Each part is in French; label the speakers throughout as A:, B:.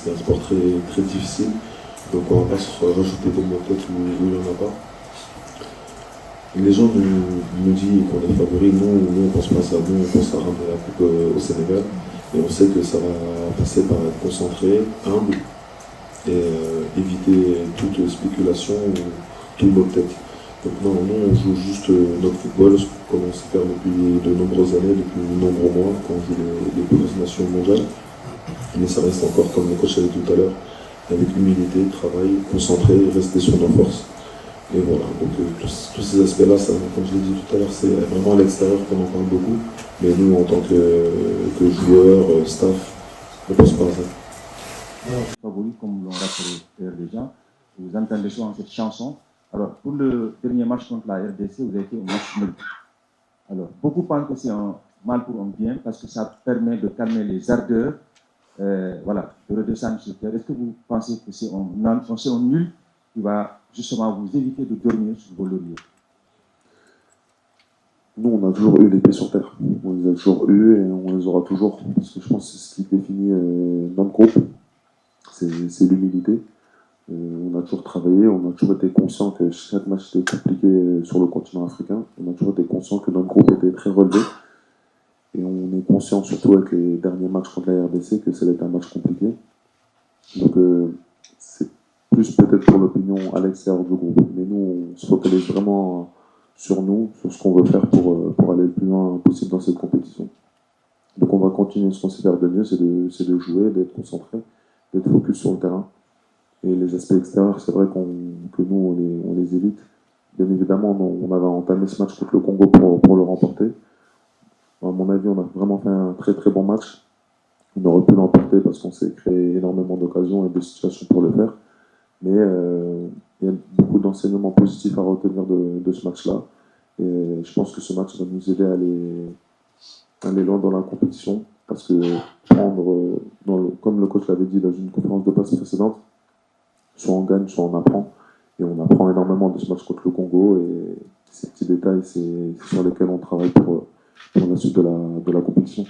A: un sport très, très difficile. Donc on va pas se rajouter des mots tête où il n'y en a pas. Les gens nous disent qu'on est favoris, nous on pense pas à ça, nous on pense à ramener la coupe au Sénégal. Et on sait que ça va passer par être concentré, humble et éviter toute spéculation ou tout mot de tête. Donc non, nous on joue juste notre football, comme on sait faire depuis de nombreuses années, depuis de nombreux mois, quand on joue les grosses nations mondiales. Mais ça reste encore, comme le coach a dit tout à l'heure, avec humilité, travail, concentré, rester sur nos forces. Et voilà, donc tous ces aspects-là, comme je l'ai dit tout à l'heure, c'est vraiment à l'extérieur qu'on en parle beaucoup. Mais nous, en tant que joueurs, staff, on ne pense pas à ça.
B: Alors, favori, comme l'ont rappelé les gens, vous entendez souvent cette chanson. Alors, pour le dernier match contre la RDC, vous avez fait un match nul. Alors, beaucoup pensent que c'est un mal pour un bien parce que ça permet de calmer les ardeurs, voilà, de redescendre sur terre. Est-ce que vous pensez que c'est un nul qui va justement vous éviter de dormir sur vos lauriers?
A: Nous, on a toujours eu les pieds sur terre. On les a toujours eus et on les aura toujours. Parce que je pense que c'est ce qui définit notre groupe. C'est l'humilité. On a toujours travaillé, on a toujours été conscient que chaque match était compliqué sur le continent africain. On a toujours été conscient que notre groupe était très relevé. Et on est conscient, surtout avec les derniers matchs contre la RDC, que ça allait être un match compliqué. Donc, c'est plus peut-être pour l'opinion à l'extérieur du groupe. Mais nous, on se focalise vraiment sur nous, sur ce qu'on veut faire pour aller le plus loin possible dans cette compétition. Donc on va continuer ce qu'on sait faire de mieux, c'est de jouer, d'être concentré, d'être focus sur le terrain. Et les aspects extérieurs, c'est vrai que nous, on les évite. Bien évidemment, on avait entamé ce match contre le Congo pour le remporter. À mon avis, on a vraiment fait un très très bon match. On aurait pu l'emporter parce qu'on s'est créé énormément d'occasions et de situations pour le faire. Mais il y a beaucoup d'enseignements positifs à retenir de ce match-là. Et je pense que ce match va nous aider à aller loin dans la compétition. Parce que comme le coach l'avait dit dans une conférence de presse précédente, soit on gagne, soit on apprend. Et on apprend énormément de ce match contre le Congo. Et ces petits détails, c'est sur lesquels on travaille pour la suite de la compétition.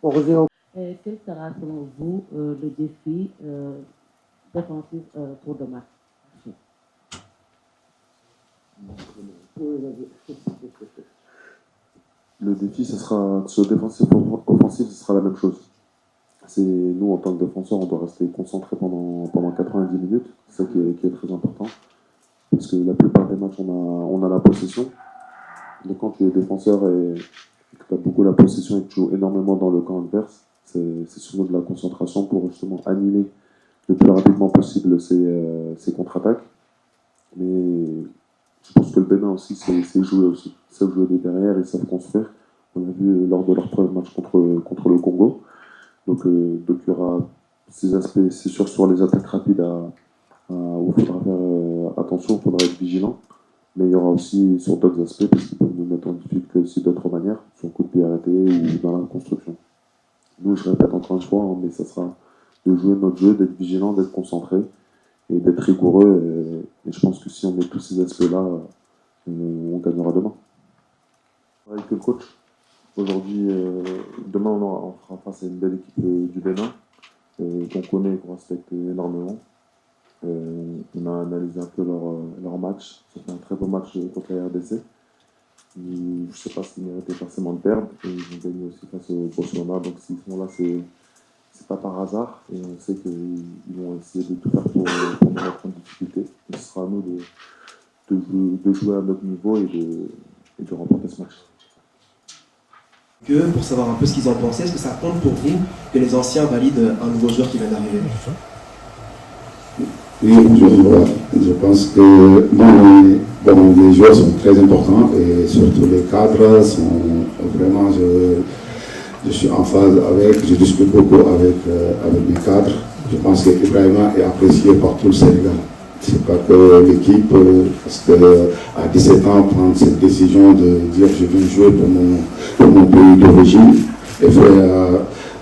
C: On revient quel sera selon vous le défi défensif pour demain?
A: Le défi, ce défensif offensif, ce sera la même chose. Nous, en tant que défenseurs, on doit rester concentré pendant 90 minutes. C'est ça qui est très important. Parce que la plupart des matchs, on a la possession. Donc quand tu es défenseur et que tu as beaucoup la possession et que tu joues énormément dans le camp adverse, c'est souvent de la concentration pour justement annuler le plus rapidement possible ces contre-attaques. Mais je pense que le Bénin aussi, c'est jouer aussi. Ils savent jouer de derrière, ils savent construire. On a vu lors de leur premier match contre le Congo. Donc il y aura ces aspects, c'est sûr, sur les attaques rapides où il faudra faire attention, il faudra être vigilant. Mais il y aura aussi sur d'autres aspects, parce qu'ils peuvent nous mettre en difficulté aussi d'autres manières, sur coup de pied arrêté ou dans la construction. Nous, je répète encore une fois, mais ça sera de jouer notre jeu, d'être vigilant, d'être concentré et d'être rigoureux. Et je pense que si on met tous ces aspects-là, on gagnera demain. Avec le coach, aujourd'hui, demain, on fera face à une belle équipe du Bénin, qu'on connaît et qu'on respecte énormément. On a analysé un peu leur match. C'était un très beau match contre la RDC. Je ne sais pas s'ils méritaient forcément de perdre. Et ils ont gagné aussi face au Botswana. Donc s'ils sont là, c'est pas par hasard. Et on sait qu'ils vont essayer de tout faire pour nous mettre en difficulté. Et ce sera à nous de jouer à notre niveau et de remporter ce match.
D: Pour savoir un peu ce qu'ils en pensaient, est-ce que ça compte pour vous que les anciens valident un nouveau joueur qui vient d'arriver?
E: Oui, je pense que les joueurs sont très importants et surtout les cadres sont vraiment, je suis en phase avec, je discute beaucoup avec mes cadres. Je pense qu'Ibrahima est apprécié par tout le Sénégal. C'est pas que l'équipe, parce qu'à 17 ans, prendre cette décision de dire je viens jouer pour mon pays d'origine et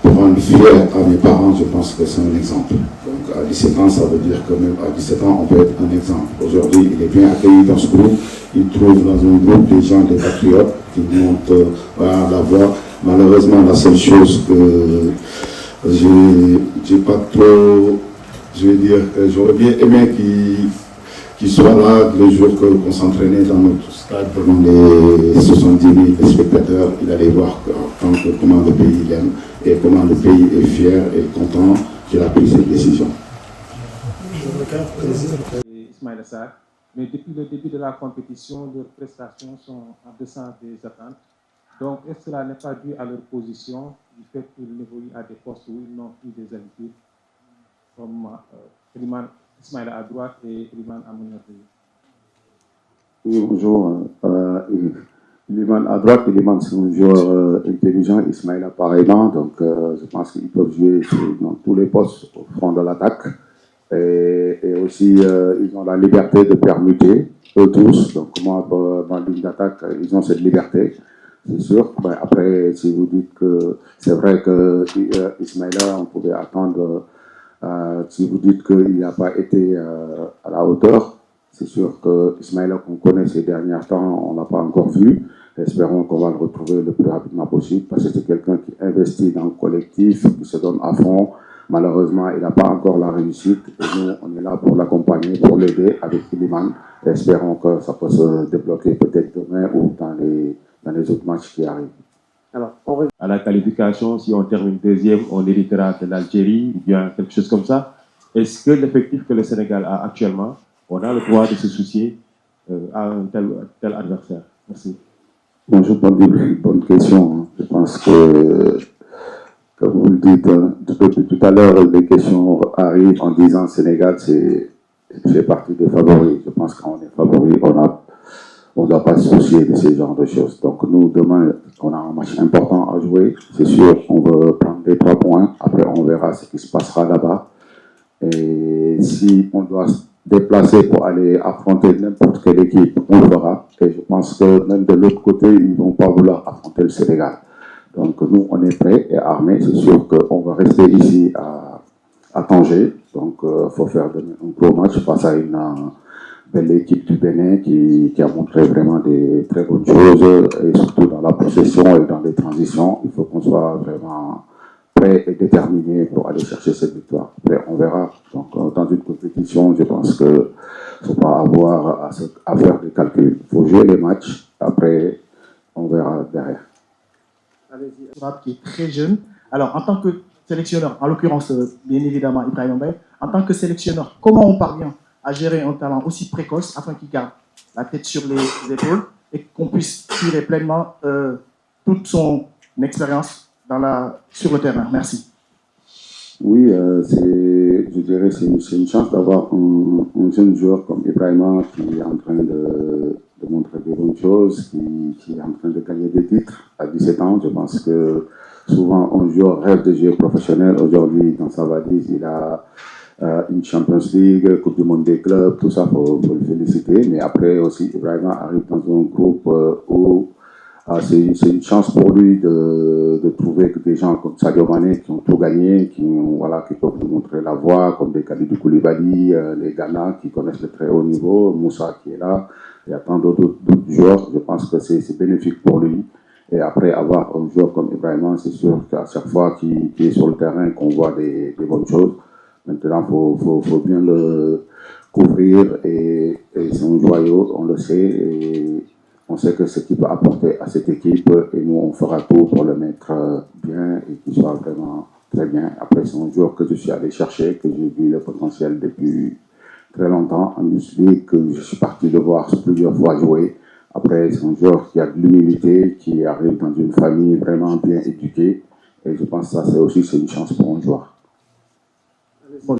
E: pour rendre fier à mes parents, je pense que c'est un exemple. Donc à 17 ans, ça veut dire que même à 17 ans, on peut être un exemple. Aujourd'hui, il est bien accueilli dans ce groupe. Il trouve dans un groupe des gens, des patriotes qui montent la voie. Malheureusement, la seule chose que j'ai pas trop, je veux dire, j'aurais bien aimé qu'il soit là le jour qu'on s'entraînait dans notre stade devant les 70 000 spectateurs. Il allait voir comment le pays l'aime et comment le pays est fier et content qu'il a pris cette décision.
F: Ismaïla Sarr, mais depuis le début de la compétition, leurs prestations sont en deçà des attentes. Donc, est-ce que cela n'est pas dû à leur position, du fait qu'ils évoluent à des postes où ils n'ont plus des habitudes, comme Ismaïla à droite et Iliman à Mouniaté?
A: Oui, bonjour. Iliman à droite, Iliman c'est un joueur intelligent, Ismaïla pareillement, donc je pense qu'ils peuvent jouer dans tous les postes au front de l'attaque. Et aussi, ils ont la liberté de permuter, eux tous. Donc, moi, dans la ligne d'attaque, ils ont cette liberté, c'est sûr. Ben, après, si vous dites que c'est vrai que Ismaïla, on pouvait attendre, si vous dites qu'il n'a pas été à la hauteur, c'est sûr que Ismaïla, qu'on connaît ces derniers temps, on n'a pas encore vu. Espérons qu'on va le retrouver le plus rapidement possible, parce que c'est quelqu'un qui investit dans le collectif, qui se donne à fond. Malheureusement, il n'a pas encore la réussite et nous, on est là pour l'accompagner, pour l'aider avec Iliman. Espérons que ça peut se débloquer peut-être demain ou dans les autres matchs qui arrivent.
B: Alors, à la qualification, si on termine deuxième, on héritera de l'Algérie ou bien quelque chose comme ça. Est-ce que l'effectif que le Sénégal a actuellement, on a le droit de se soucier à un tel adversaire? Merci.
A: Bon, je pense que c'est une bonne question. Je pense que, comme vous le dites, depuis tout à l'heure, les questions arrivent en disant Sénégal, fait partie des favoris. Je pense qu'on est favoris, on ne doit pas se soucier de ce genre de choses. Donc nous, demain, on a un match important à jouer. C'est sûr, on veut prendre les 3 points. Après, on verra ce qui se passera là-bas. Et si on doit se déplacer pour aller affronter n'importe quelle équipe, on le fera. Et je pense que même de l'autre côté, ils ne vont pas vouloir affronter le Sénégal. Donc nous, on est prêts et armés. C'est sûr qu'on va rester ici à Tanger. Donc il faut faire un gros match face à une belle équipe du Bénin qui a montré vraiment des très bonnes choses. Et surtout dans la possession et dans les transitions, il faut qu'on soit vraiment prêt et déterminé pour aller chercher cette victoire. Après, on verra. Donc dans une compétition, je pense qu'il ne faut pas avoir à faire des calculs. Il faut jouer les matchs. Après, on verra derrière.
G: Qui est très jeune. Alors, en tant que sélectionneur, en l'occurrence, bien évidemment, Ibrahim Mbaye, en tant que sélectionneur, comment on parvient à gérer un talent aussi précoce afin qu'il garde la tête sur les épaules et qu'on puisse tirer pleinement toute son expérience sur le terrain? Merci.
A: Oui, je dirais que c'est une chance d'avoir un jeune joueur comme Ibrahima qui est en train de montrer des bonnes choses, qui est en train de gagner des titres à 17 ans. Je pense que souvent un joueur rêve de jouer professionnel. Aujourd'hui, dans sa valise, il a une Champions League, Coupe du Monde des clubs, tout ça, faut le féliciter. Mais après aussi, Ibrahima arrive dans un groupe où c'est une chance pour lui de trouver que des gens comme Sadio Mané qui ont tout gagné, qui peuvent nous montrer la voie, comme des Kalidou Koulibaly, les Ghana qui connaissent le très haut niveau, Moussa qui est là, il y a tant d'autres joueurs. Je pense que c'est bénéfique pour lui. Et après avoir un joueur comme Ibrahima, c'est sûr qu'à chaque fois qu'il est sur le terrain, qu'on voit des bonnes choses. Maintenant, faut bien le couvrir et c'est un joyau, on le sait. Et on sait que ce qu'il peut apporter à cette équipe et nous, on fera tout pour le mettre bien et qu'il soit vraiment très bien. Après, c'est un joueur que je suis allé chercher, que j'ai vu le potentiel depuis très longtemps en League, que je suis parti le voir plusieurs fois jouer. Après, c'est un joueur qui a de l'humilité, qui arrive dans une famille vraiment bien éduquée. Et je pense que ça, c'est une chance pour un joueur.